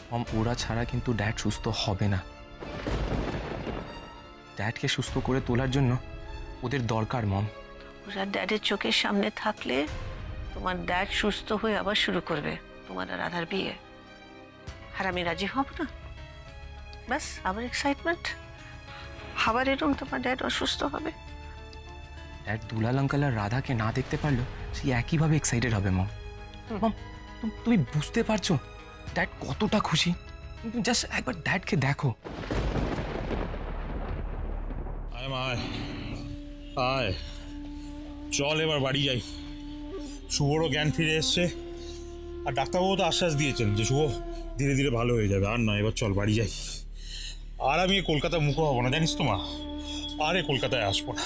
মম, ওরা ছাড়া কিন্তু ড্যাড সুস্থ হবে না। ড্যাডকে সুস্থ করে তোলার জন্য ওদের দরকার মম। ওরা ড্যাডের চোখের সামনে থাকলে তোমার ড্যাড সুস্থ হয়ে আবার শুরু করবে তোমার আর রাধার বিয়ে। আর আমি রাজি হব না। ব্যাস আবার এক্সাইটমেন্ট, আবার এরকম তোমার ড্যাড অসুস্থ হবে। ড্যাড দুলাল আঙ্কেল আর রাধাকে না দেখতে পারলো সে একইভাবে এক্সাইটেড হবে মম। মম, তুমি বুঝতে পারছো ড্যাড কতটা খুশি? তুমি জাস্ট একবার ড্যাডকে দেখো। আয় মা, আয় আয়, চল এবার বাড়ি যাই। শুভরও জ্ঞান ফিরে এসছে, আর ডাক্তারবাবু তো আশ্বাস দিয়েছেন যে শুভ ধীরে ধীরে ভালো হয়ে যাবে। আর না, এবার চল বাড়ি যাই। আর আমি কলকাতা মুখো হবো না, জানিস তো মা। আরে কলকাতায় আসবো না,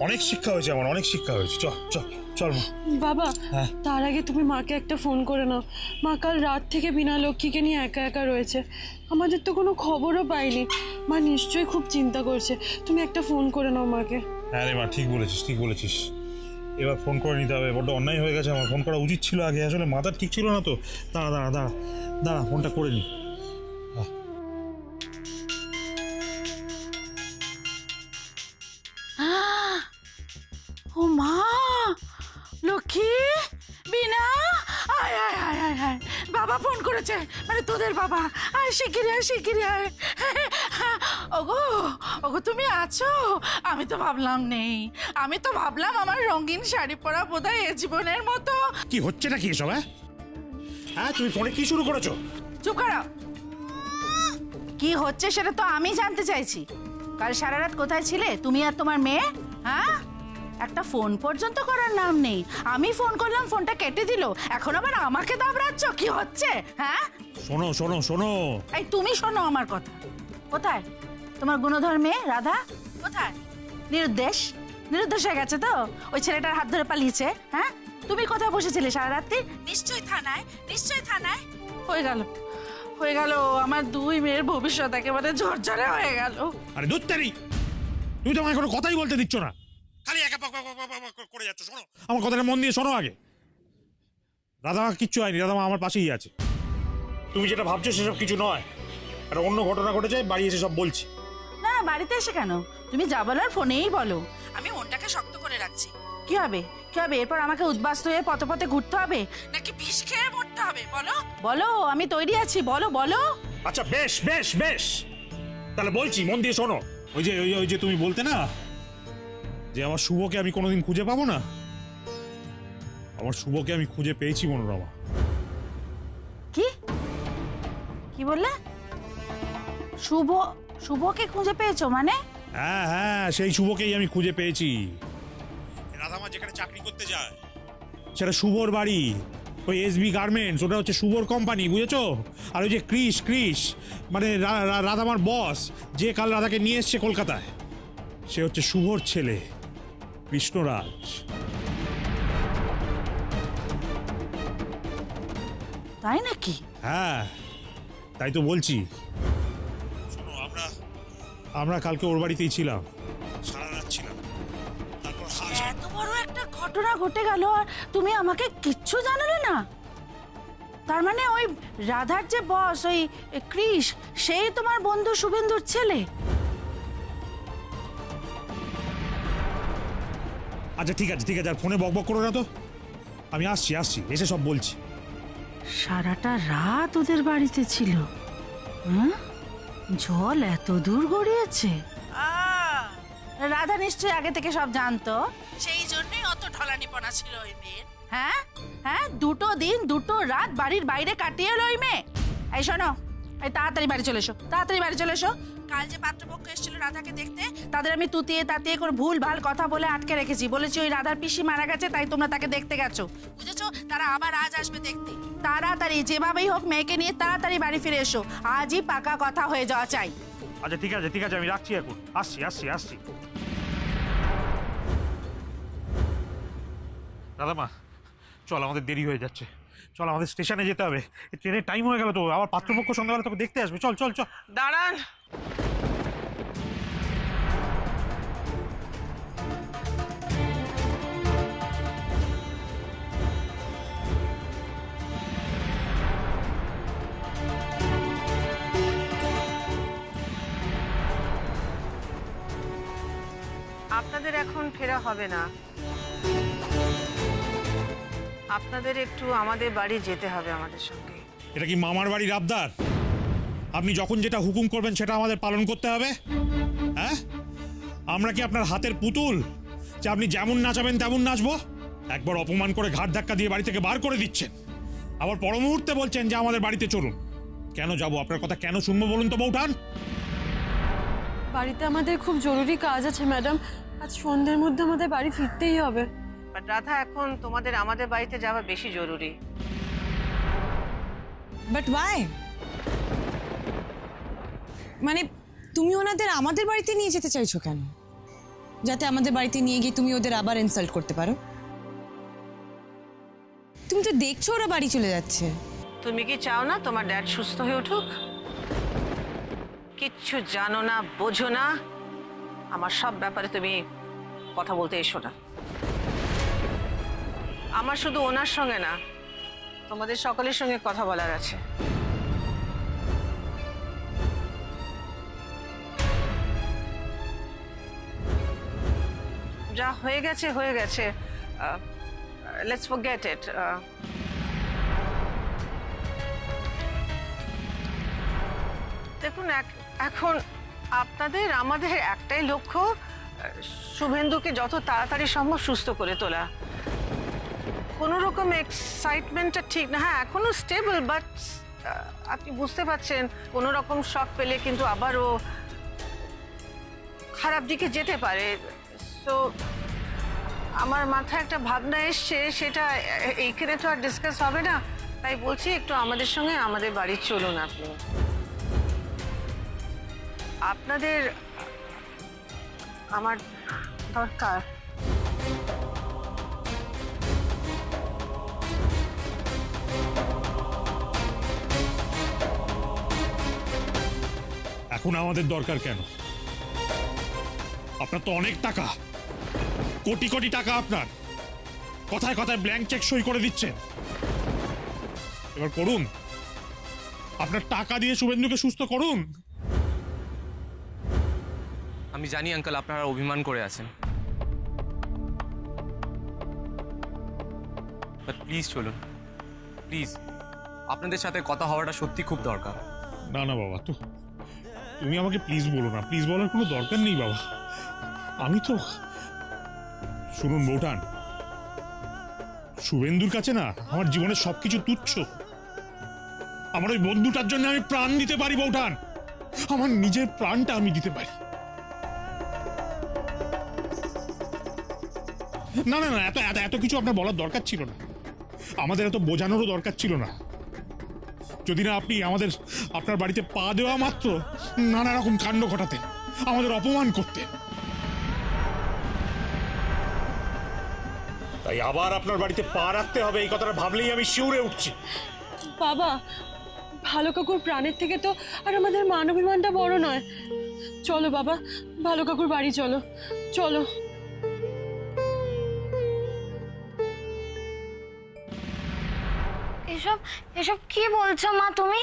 অনেক শিক্ষা হয়েছে আমার, অনেক শিক্ষা হয়েছে। চল চল চল মা। বাবা, তার আগে তুমি মাকে একটা ফোন করে নাও। মা কাল রাত থেকে বিনা লক্ষ্মীকে নিয়ে একা একা রয়েছে, আমাদের তো কোনো খবরও পাইনি। মা নিশ্চয়ই খুব চিন্তা করছে, তুমি একটা ফোন করে নাও মাকে। হ্যাঁ রে মা, ঠিক বলেছিস, ঠিক বলেছিস। এবার ফোন করে নিতে হবে, বড্ড অন্যায় হয়ে গেছে আমার। ফোন করা উচিত ছিল আগে, আসলে মাথা ঠিক ছিল না তো। দাঁড়া দাঁড়া দাঁড়া দাঁড়া, ফোনটা করে নি। ও মা, লক্ষ্মী, বিনা, আয় আয় আয় আয় আয়, বাবা ফোন করেছে, মানে তোদের বাবা। আয় শিগগিরি আয়, শিগগিরি আয়। ওগো ওগো, তুমি আছো? আমি তো ভাবলাম নেই, আমি তো ভাবলাম আমার রঙিন শাড়ি পরা বোধহয় এ জীবনের মতো। কি হচ্ছে নাকি এসব? হ্যাঁ তুমি ফোনে কি শুরু করেছো? চুপ করো। কি হচ্ছে সেটা তো আমি জানতে চাইছি। কাল সারা রাত কোথায় ছিলে তুমি আর তোমার মেয়ে? হ্যাঁ, একটা ফোন পর্যন্ত করার নাম নেই। আমি ফোন করলাম, ফোনটা কেটে দিল, এখন আবার আমাকে দাবড়াচ্ছ। কি হচ্ছে? হ্যাঁ শোনো শোনো শোনো, এই তুমি শোনো আমার কথা। কোথায় তোমার গুণধর মেয়ে রাধা? কোথায়? নিরুদ্দেশ, নিরুদ্দেশ হয়ে গেছে তো? ওই ছেলেটার হাত ধরে পালিয়েছে। হ্যাঁ, তুমি কোথায় বসেছিলে সারা রাত্রি? নিশ্চয়ই থানায়, নিশ্চয়ই থানায়। হয়ে গেল, হয়ে গেল, আমার দুই মেয়ের ভবিষ্যৎ একেবারে ঝরঝরে হয়ে গেল। আরে দুত্তারি, তুমি তো আমাকে কোনো কথাই বলতে দিচ্ছ না, খালি একা পাক পাক পাক পাক পাক করে যাচ্ছ। শোনো আমার কথাটা মন দিয়ে শোনো আগে। রাধা মা কিচ্ছু হয়নি, রাধা মা আমার পাশেই আছে। তুমি যেটা ভাবছো সেসব কিছু নয়, একটা অন্য ঘটনা ঘটেছে, বাড়ি এসে সব বলছি। না, বাড়িতে এসে কেন? তুমি যা বলার ফোনেই বলো। আমি মনটাকে শক্ত করে রাখছি। কি হবে, কি হবে? এরপর আমাকে উদ্বাস্ত হয়ে পথে পথে ঘুরতে হবে, নাকি বিষ খেয়ে মরতে হবে? বলো বলো, আমি তৈরি আছি, বলো বলো। আচ্ছা বেশ বেশ বেশ, তাহলে বলছি, মন দিয়ে শোনো। ওই যে তুমি বলতে না যে আমার শুভকে আমি কোনোদিন খুঁজে পাবো না, আমার শুভকে আমি খুঁজে পেয়েছি মনোরমা। কি কি বললে? শুভ, শুভকে খুঁজে পেয়েছো মানে? হ্যাঁ হ্যাঁ, সেই শুভকেই আমি খুঁজে পেয়েছি। রাধামা যেখানে চাকরি করতে যায় সেটা শুভর বাড়ি, ওই এসবি গার্মেন্টস, ওটা হচ্ছে শুভর কোম্পানি, বুঝেছো? আর ওই যে ক্রিস, ক্রিস মানে রাধামার বস, যে কাল রাধাকে নিয়ে এসছে কলকাতায়, সে হচ্ছে শুভর ছেলে কৃষ্ণরাজ। তাই নাকি? হ্যাঁ তাই তো বলছি। শোনো, আমরা কালকে ওর বাড়িতেই ছিলাম, সারা রাত ছিলাম। তারপর এত বড় একটা ঘটনা ঘটে গেল আর তুমি আমাকে কিচ্ছু জানালে না? তার মানে ওই রাধার যে বস, ওই ক্রিস, সেই তোমার বন্ধু শুভেন্দুর ছেলে? আচ্ছা ঠিক আছে ঠিক আছে, আর ফোনে বকবক করো না তো, আমি আসছি আসছি, এসে সব বলছি। সারাটা রাত ওদের বাড়িতে ছিল? হ্যাঁ, জল এত দূর গড়িয়েছে? রাধা নিশ্চয়ই আগে থেকে সব জানতো, সেই জন্যই অত ঢলানিপনা ছিল ওই মেয়ের। হ্যাঁ হ্যাঁ, দুটো দিন দুটো রাত বাড়ির বাইরে কাটিয়ে এলো ওই মেয়ে। এই শোনো, এই তাড়াতাড়ি বাড়ি চলে এসো, তাড়াতাড়ি বাড়ি চলে এসো। কাল যে পাত্রপক্ষ এসেছিল রাধাকে দেখতে, তাদের আমি তুতিয়ে তাতিয়ে করে ভুল ভাল কথা বলে আটকে রেখেছি। বলেছি ওই রাধার পিসি মারা গেছে, তাই তোমরা তাকে দেখতে গেছো, বুঝেছো? তারা আবার আজ আসবে দেখতে। তাড়াতাড়ি যেভাবেই হোক মেয়েকে নিয়ে তাড়াতাড়ি বাড়ি ফিরে এসো, আজই পাকা কথা হয়ে যাওয়া চাই। আচ্ছা ঠিক আছে ঠিক আছে, আমি রাখছি এখন, আসছি আসছি আসছি। দাদামা চল, আমাদের দেরি হয়ে যাচ্ছে, চল আমাদের স্টেশনে যেতে হবে, ট্রেনের টাইম হয়ে গেল তো, আবার পাত্রপক্ষ সন্ধ্যাবেলা তোকে দেখতে আসবে। চল চল চল। দাঁড়ান, আপনাদের এখন ফেরা হবে না, আপনাদের একটু আমাদের বাড়ি যেতে হবে আমাদের সঙ্গে। এটা কি মামার বাড়ির আবদার? আপনি যখন যেটা হুকুম করবেন সেটা আমাদের পালন করতে হবে? হ্যাঁ, আমরা কি আপনার হাতের পুতুল যে আপনি যেমন নাচাবেন তেমন নাচবো? একবার অপমান করে ঘাট ধাক্কা দিয়ে বাড়ি থেকে বার করে দিচ্ছেন, আবার পর মুহূর্তে বলছেন যে আমাদের বাড়িতে চলুন। কেন যাব? আপনার কথা কেন শুনবো বলুন তো বৌঠান? বাড়িতে আমাদের খুব জরুরি কাজ আছে ম্যাডাম, আজ সন্ধ্যের মধ্যে আমাদের বাড়ি ফিরতেই হবে। বাট রাধা, এখন তোমাদের আমাদের বাড়িতে যাওয়া বেশি জরুরি। But why? মানে তুমি ওনাদের আমাদের বাড়িতে নিয়ে যেতে চাইছো কেন? যাতে আমাদের বাড়িতে নিয়ে গিয়ে তুমি ওদের আবার ইনসাল্ট করতে পারো? তুমি তো দেখছো ওরা বাড়ি চলে যাচ্ছে। তুমি কি চাও না তোমার ড্যাড সুস্থ হয়ে উঠুক? কিচ্ছু জানো না, বোঝো না, আমার সব ব্যাপারে তুমি কথা বলতে এসো না। আমার শুধু ওনার সঙ্গে না, তোমাদের সকলের সঙ্গে কথা বলার আছে। যা হয়ে গেছে হয়ে গেছে, লেটস ফরগেট ইট। দেখুন, এখন আপনাদের আমাদের একটাই লক্ষ্য, শুভেন্দুকে যত তাড়াতাড়ি সম্ভব সুস্থ করে তোলা। কোনো রকম এক্সাইটমেন্টটা ঠিক না। হ্যাঁ, এখনো স্টেবল, বাট আপনি বুঝতে পারছেন কোনো রকম শক পেলে কিন্তু আবারও খারাপ দিকে যেতে পারে। সো আমার মাথায় একটা ভাবনা এসছে, সেটা এইখানে তো আর ডিসকাস হবে না, তাই বলছি একটু আমাদের সঙ্গে আমাদের বাড়ি চলুন। আপনি আপনাদের আমার দরকার। এখন আমাদের দরকার কেন? আপনার তো অনেক টাকা, কোটি কোটি টাকা আপনার, কথায় কথায় ব্ল্যাঙ্ক চেক সই করে দিচ্ছেন। এবার করুন, আপনার টাকা দিয়ে শুভেন্দুকে সুস্থ করুন। আমি জানি আঙ্কেল আপনারা অভিমান করে আছেন, বাট প্লিজ চলুন, প্লিজ। আপনাদের সাথে কথা হওয়াটা সত্যি খুব দরকার। না না বাবা, তো তুমি আমাকে প্লিজ বলো না, প্লিজ বলার কোনো দরকার নেই বাবা। আমি তো, শুনুন বৌঠান, শুভেন্দুর কাছে না আমার জীবনের সবকিছু তুচ্ছ। আমার ওই বন্ধুটার জন্য আমি প্রাণ দিতে পারি বৌঠান, আমার নিজের প্রাণটা আমি দিতে পারি। না না না, এত এত এত কিছু আপনার বলার দরকার ছিল না, আমাদের এত বোঝানোরও দরকার ছিল না। যদি না আপনি আমাদের আপনার বাড়িতে পা দেওয়া মাত্র নানা রকম কাণ্ড ঘটাতেন, আমাদের অপমান করতেন। তাই আবার আপনার বাড়িতে পা রাখতে হবে এই কথাটা ভাবলেই আমি শিউরে উঠছি। বাবা, ভালো কাকুর প্রাণের থেকে তো আর আমাদের মান অভিমানটা বড় নয়। চলো বাবা, ভালো কাকুর বাড়ি চলো, চলো। এসব এসব কি বলছো মা তুমি?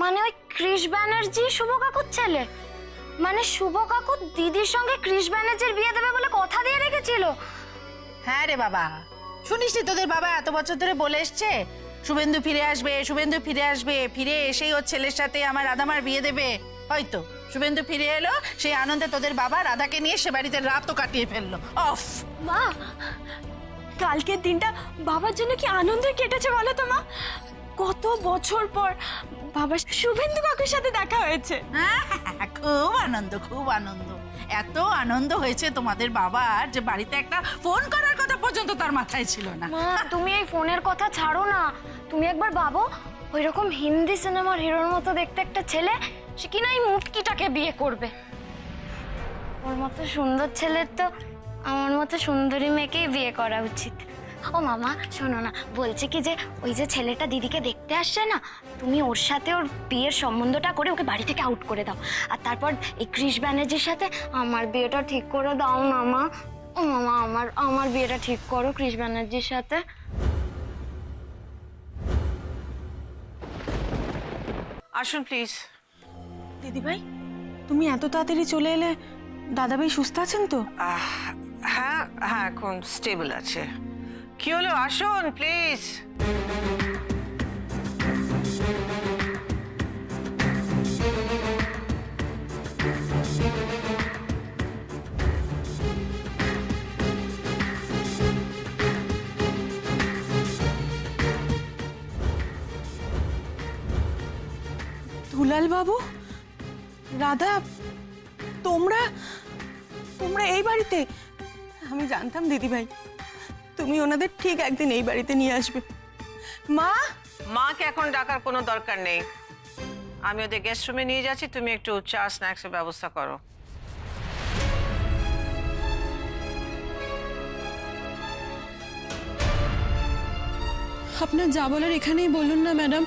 মানে ওই কৃষ ব্যানার্জি শুভ কাকুর ছেলে? মানে শুভ কাকু দিদির সঙ্গে কৃষ ব্যানার্জির বিয়ে দেবে বলে কথা দিয়ে রেখেছিল? হ্যাঁ রে বাবা, শুনিস নি তোদের বাবা এত বছর ধরে বলে এসছে শুভেন্দু ফিরে আসবে, শুভেন্দু ফিরে আসবে, ফিরে এসেই ওর ছেলের সাথে আমার রাধামার বিয়ে দেবে। হয়তো শুভেন্দু ফিরে এলো, সেই আনন্দে তোদের বাবা রাধাকে নিয়ে সে বাড়িতে রাতও কাটিয়ে ফেললো। অফ মা, কালকের দিনটা বাবার জন্য কি আনন্দে কেটেছে বলো তো মা? কত বছর পর বাবা শুভেন্দু কাকুর সাথে দেখা হয়েছে। হ্যাঁ, খুব আনন্দ, খুব আনন্দ। এত আনন্দ হয়েছে তোমাদের বাবার যে বাড়িতে একটা ফোন করার কথা পর্যন্ত তার মাথায় ছিল না। মা, তুমি এই ফোনের কথা ছাড়ো না, তুমি একবার ভাবো ওই রকম হিন্দি সিনেমার হিরোর মতো দেখতে একটা ছেলে, সে কিনা এই মুটকিটাকে বিয়ে করবে। ওর মতো সুন্দর ছেলের তো আমার মতো সুন্দরী মেয়েকেই বিয়ে করা উচিত। ও মামা শোনো না, বলছে কি যে ওই যে ছেলেটা দিদিকে দেখতে আসছে না, তুমি ওর সাথে ওর বিয়ের সম্বন্ধটা করে ওকে বাড়ি থেকে আউট করে দাও, আর তারপর এই কৃষ ব্যানার্জির সাথে আমার বিয়েটা ঠিক করে দাও না মা। ও মামা, আমার বিয়েটা ঠিক করো কৃষ ব্যানার্জির সাথে। আসুন প্লিজ। দিদিভাই, তুমি এত তাড়াতাড়ি চলে এলে, দাদাভাই সুস্থ আছেন তো? হ্যাঁ হ্যাঁ, এখন স্টেবল আছে। কি হলো, আসুন প্লিজ। দুলাল বাবু, রাধা, তোমরা তোমরা এই বাড়িতে? আমি জানতাম দিদিভাই তুমি ওনাদের ঠিক একদিন এই বাড়িতে নিয়ে আসবে। মা, মাকে এখন ডাকার কোনো দরকার নেই। আমি ওদের গেস্ট রুমে নিয়ে যাচ্ছি, তুমি একটু চা স্ন্যাক্সের ব্যবস্থা করো। আপনার যা বলার এখানেই বলুন না ম্যাডাম।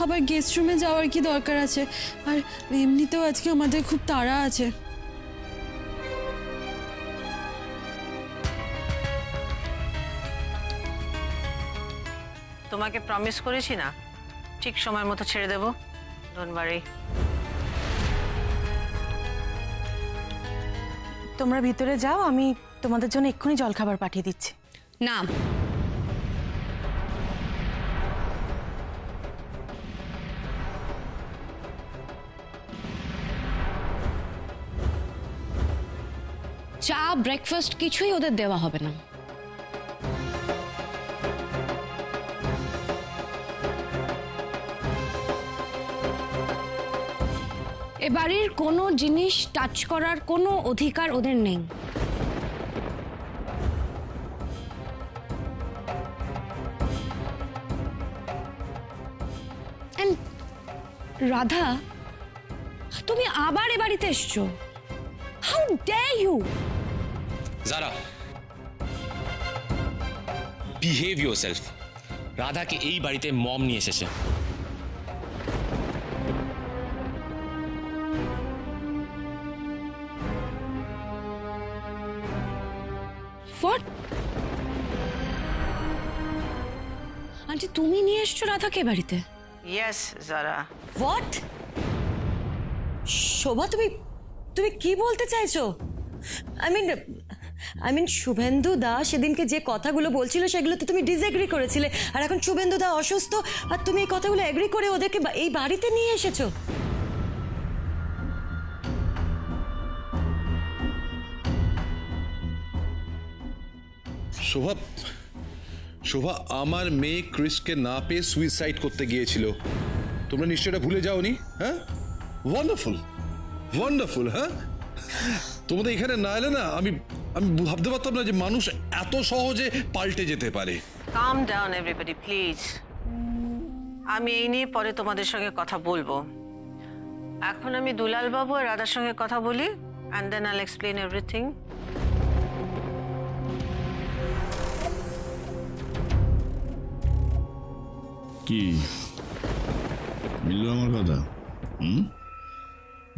আবার গেস্ট রুমে যাওয়ার কি দরকার আছে? আর এমনিতেও আজকে আমাদের খুব তাড়া আছে। তোমাকে প্রমিস করেছি না, ঠিক সময় মতো ছেড়ে দেবো। Don't worry. তোমরা ভিতরে যাও, আমি তোমাদের জন্য এক্ষুনি জলখাবার পাঠিয়ে দিচ্ছি। না, চা ব্রেকফাস্ট কিছুই ওদের দেওয়া হবে না। এ বাড়ির কোনো জিনিস টাচ করার কোনো অধিকার ওদের নেই। And রাধা, তুমি আবার এ বাড়িতে এসছো? How dare you! যারা, বিহেভ ইয়োরসেলফ। রাধাকে এই বাড়িতে মম নিয়ে এসেছে। What? আন্টি, তুমি নিয়ে এসছো রাধাকে বাড়িতে? ইয়েস যারা। হোয়াট? শোভা, তুমি তুমি কি বলতে চাইছো? আই মিন শুভেন্দু দা সেদিনকে যে কথাগুলো বলছিল সেগুলোতে তুমি ডিসএগ্রি করেছিলে, আর এখন শুভেন্দু দা অসুস্থ আর তুমি এই কথাগুলো এগ্রি করে ওদেরকে এই বাড়িতে নিয়ে এসেছো। শোভা, শোভা, আমার মেয়ে ক্রিসকে না পেয়ে সুইসাইড করতে গিয়েছিল। তোমরা নিশ্চয় এটা ভুলে যাওনি? হ্যাঁ, ওয়ান্ডারফুল, ওয়ান্ডারফুল। হ্যাঁ, তোমাদের এখানে না এলে না আমি আমি ভাবতে পারতাম না যে মানুষ এত সহজে পাল্টে যেতে পারে। কাম ডাউন এভরিবডি প্লিজ। আমি এই নিয়ে পরে তোমাদের সঙ্গে কথা বলবো। এখন আমি দুলাল বাবু আর রাধার সঙ্গে কথা বলি, অ্যান্ড দেন আইল এক্সপ্লেন এভরিথিং। কি মিলল আমার কথা?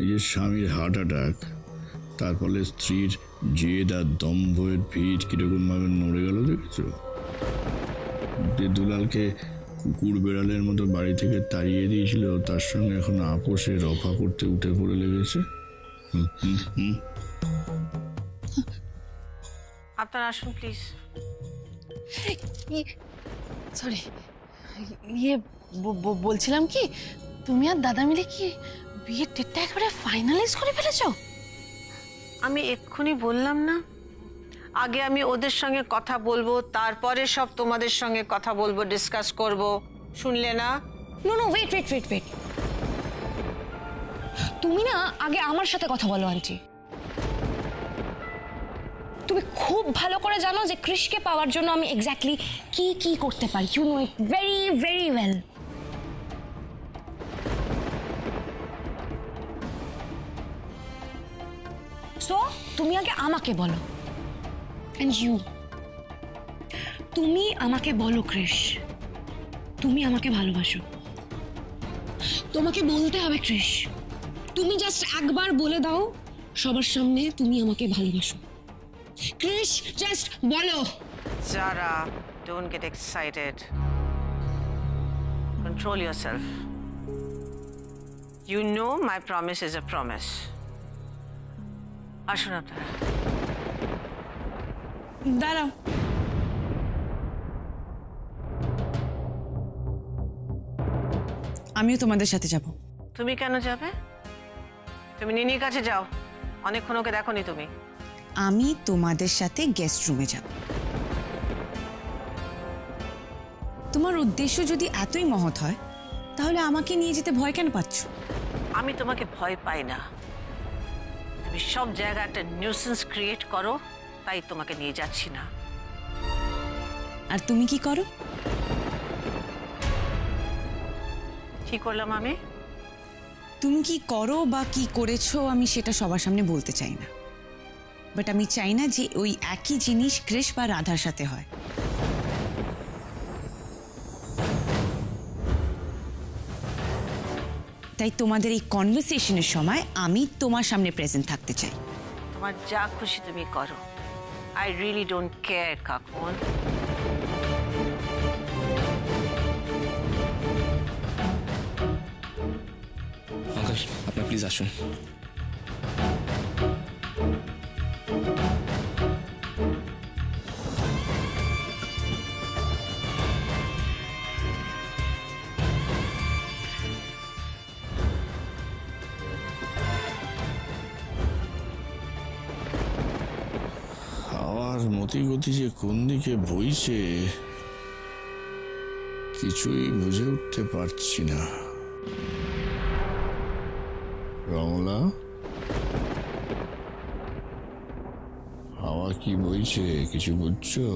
এই যে স্বামীর হার্ট অ্যাটাক, তার ফলে স্ত্রীর জেদ আর দম্ভের ভিড় কিরকম ভাবে নড়ে গেল দেখেছো? যে দুলালকে কুকুর বেড়ালের মতো বাড়ি থেকে তাড়িয়ে দিয়েছিল, তার সঙ্গে এখন আপোষে রফা করতে উঠে পড়ে লেগেছে। আপনারা আসুন প্লিজ। সরি, ইয়ে বলছিলাম কি, তুমি আর দাদা মিলে কি বিয়ের ডেটটা একেবারে ফাইনালাইজ করে ফেলেছো? আমি এক্ষুনি বললাম না, আগে আমি ওদের সঙ্গে কথা বলবো, তারপরে সব তোমাদের সঙ্গে কথা বলবো, ডিসকাস করব। শুনলে না? No no, wait wait wait wait. তুমি না আগে আমার সাথে কথা বলো আন্টি। তুমি খুব ভালো করে জানো যে ক্রিশকে পাওয়ার জন্য আমি এক্স্যাক্টলি কি কি করতে পারি। You know it very very well. So তুমি আগে আমাকে বলো। এন্ড ইউ, তুমি আমাকে বলো ক্রিশ, তুমি আমাকে ভালোবাসো? তোমাকে বলতে হবে ক্রিশ, তুমি জাস্ট একবার বলে দাও সবার সামনে তুমি আমাকে ভালোবাসো। ক্রিশ, জাস্ট বলো। Zara, don't get excited. Control yourself. You know my promise is a promise. আসুন আপনারা। দাঁড়াও, আমিও তোমাদের সাথে যাব। তুমি কেন যাবে? তুমি নিনির কাছে যাও, অনেকক্ষণ ওকে দেখোনি তুমি। আমি তোমাদের সাথে গেস্ট রুমে যাব। তোমার উদ্দেশ্য যদি এতই মহৎ হয় তাহলে আমাকে নিয়ে যেতে ভয় কেন পাচ্ছ? আমি তোমাকে ভয় পাই না, তুমি সব জায়গায় একটা নিউসেন্স ক্রিয়েট করো, তাই তোমাকে নিয়ে যাচ্ছি না। আর তুমি কি করো? কি করলাম আমি? তুমি কি করো বা কি করেছো আমি সেটা সবার সামনে বলতে চাই না, বাট আমি চাই না যে ওই একই জিনিস কৃষ বা রাধার সাথে হয়। তাই তোমাদের এই কনভারসেশনের সময় আমি তোমার সামনে প্রেজেন্ট থাকতে চাই। তোমার যা খুশি তুমি করো, আই রিয়েলি ডোন্ট কেয়ার কাকুন। আঙ্কেল আপনার প্লিজ আসুন। হাওয়ার মতিগতি যে কোন দিকে বইছে কিছুই বুঝে উঠতে পারছি না। রমলা, হাওয়া কি বইছে কিছু বুঝছো?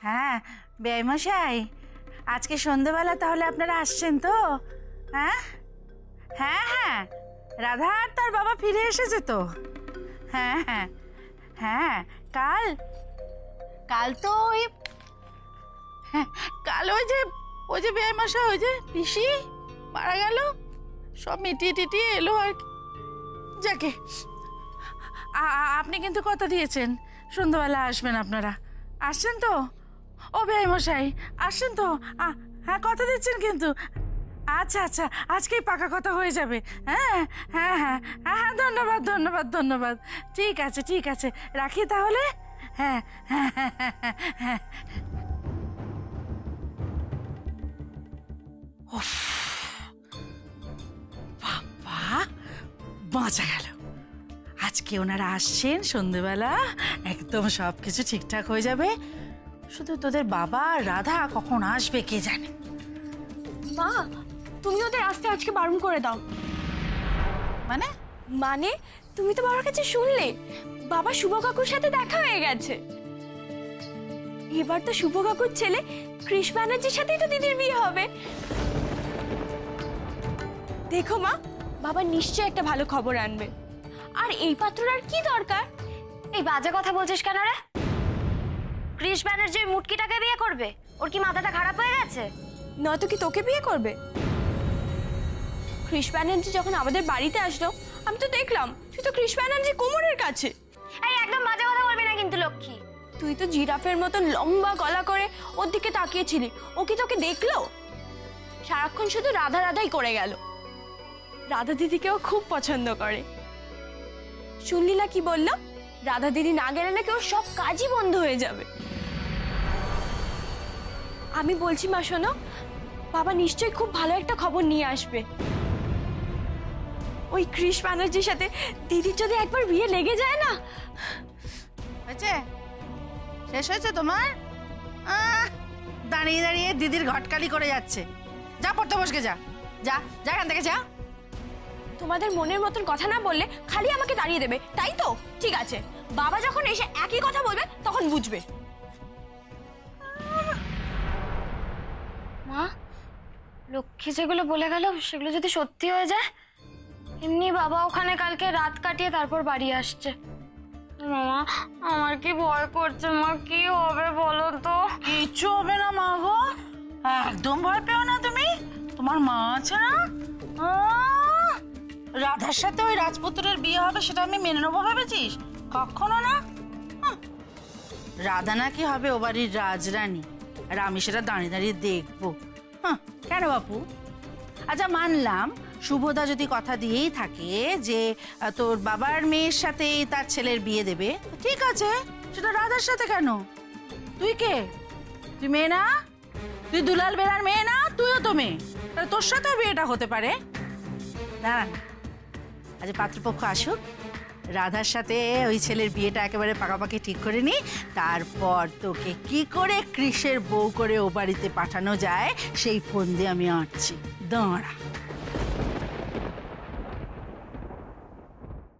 হ্যাঁ বেয়াইমশাই, আজকে সন্ধ্যেবেলা তাহলে আপনারা আসছেন তো? হ্যাঁ হ্যাঁ হ্যাঁ, রাধা আর তার বাবা ফিরে এসেছে তো? হ্যাঁ হ্যাঁ হ্যাঁ, কাল তো কাল ওই যে বেয়াইমশাই, ওই যে পিসি মারা গেল, সব মিটিয়ে টিটিয়ে এলো আর কি। যাকে আপনি কিন্তু কথা দিয়েছেন সন্ধ্যাবেলা আসবেন আপনারা, আসছেন তো? ও বেয়াইমশাই আসছেন তো? হ্যাঁ কথা দিচ্ছেন কিন্তু। আচ্ছা আচ্ছা, আজকেই পাকা কথা হয়ে যাবে। হ্যাঁ হ্যাঁ হ্যাঁ হ্যাঁ হ্যাঁ, ধন্যবাদ ধন্যবাদ ধন্যবাদ। ঠিক আছে ঠিক আছে, রাখি তাহলে। হ্যাঁ হ্যাঁ হ্যাঁ হ্যাঁ হ্যাঁ। বাবা বাঁচা গেল, আজকে ওনারা আসছেন সন্ধ্যেবেলা, একদম সব কিছু ঠিকঠাক হয়ে যাবে। শুধু তোদের বাবা আর রাধা কখন আসবে কে জানে। মা, তুমি ওদের আসতে আজকে বারণ করে দাও। মানে মানে তুমি তো বাবার কাছে শুনলে বাবা শুভ কাকুর সাথে দেখা হয়ে গেছে। এবার তো শুভ কাকুর ছেলে কৃষ ব্যানার্জির সাথেই তো দিদির বিয়ে হবে। দেখো মা, বাবা নিশ্চয়ই একটা ভালো খবর আনবে। আর এই পাত্রর আর কি দরকার? এই বাজে কথা বলছিস কেন রে? কৃষ ব্যানার্জি ওই মুটকিটাকে বিয়ে করবে? ওর কি মাথাটা খারাপ হয়ে গেছে? নয়তো কি তোকে বিয়ে করবে? কৃষ ব্যানার্জি যখন আমাদের বাড়িতে আসলো আমি তো দেখলাম তুই তো কৃষ ব্যানার্জি কোমরের কাছে। এই একদম বাজে কথা বলবি না কিন্তু লক্ষ্মী। তুই তো জিরাফের মতো লম্বা গলা করে ওর দিকে তাকিয়েছিলি, ও কি তোকে দেখলো? সারাক্ষণ শুধু রাধা রাধাই করে গেল। রাধা দিদিকেও খুব পছন্দ করে। শুনলি না কি বললো? রাধা দিদি না গেলে নাকি ওর সব কাজই বন্ধ হয়ে যাবে। আমি বলছি মা শোনো, বাবা নিশ্চয়ই খুব ভালো একটা খবর নিয়ে আসবে। ওই কৃষ ব্যানার্জির সাথে দিদির যদি একবার বিয়ে লেগে যায় না। হয়েছে? শেষ হয়েছে তোমার? দাঁড়িয়ে দাঁড়িয়ে দিদির ঘটকালি করে যাচ্ছে। যা পড়তে বসকে যা, যা যা এখান থেকে যা। তোমাদের মনের মতন কথা না বললে খালি আমাকে দাঁড়িয়ে দেবে, তাই তো? ঠিক আছে, বাবা যখন এসে একই কথা বলবে তখন বুঝবে। মা, লক্ষ্মী যেগুলো বলে গেল সেগুলো যদি সত্যি হয়ে যায়, এমনি বাবা ওখানে কালকে রাত কাটিয়ে তারপর বাড়ি আসছে। মামা, আমার কি ভয় করছে মা, কি হবে বলো তো? কিচ্ছু হবে না মা গো, একদম ভয় পেও না তুমি। তোমার মা আছে না? রাধার সাথে ওই রাজপুত্রের বিয়ে হবে সেটা আমি মেনে নেবো ভেবেছিস? কখনো না। হুঁ। রাধা নাকি হবে ও বাড়ির রাজরানী, আর আমি সেটা দাঁড়িয়ে দাঁড়িয়ে দেখবো। হ্যাঁ, কেন বাপু? আচ্ছা মানলাম শুভদা যদি কথা দিয়েই থাকে যে তোর বাবার মেয়ের সাথেই তার ছেলের বিয়ে দেবে, ঠিক আছে, সেটা রাধার সাথে কেন? তুই কে? তুই মেয়ে না? তুই দুলাল বেড়ার মেয়ে না? তুইও তো মেয়ে, তাহলে তোর সাথেও বিয়েটা হতে পারে। না, আজ পাত্রপক্ষ আসুক, রাধার সাথে ওই ছেলের বিয়েটা একেবারে পাকাপাকি ঠিক করে নি, তারপর তোকে কি করে কৃষের বউ করে ও বাড়িতে পাঠানো যায় সেই ফোন দিয়ে আমি আঁটছি। দাঁড়া।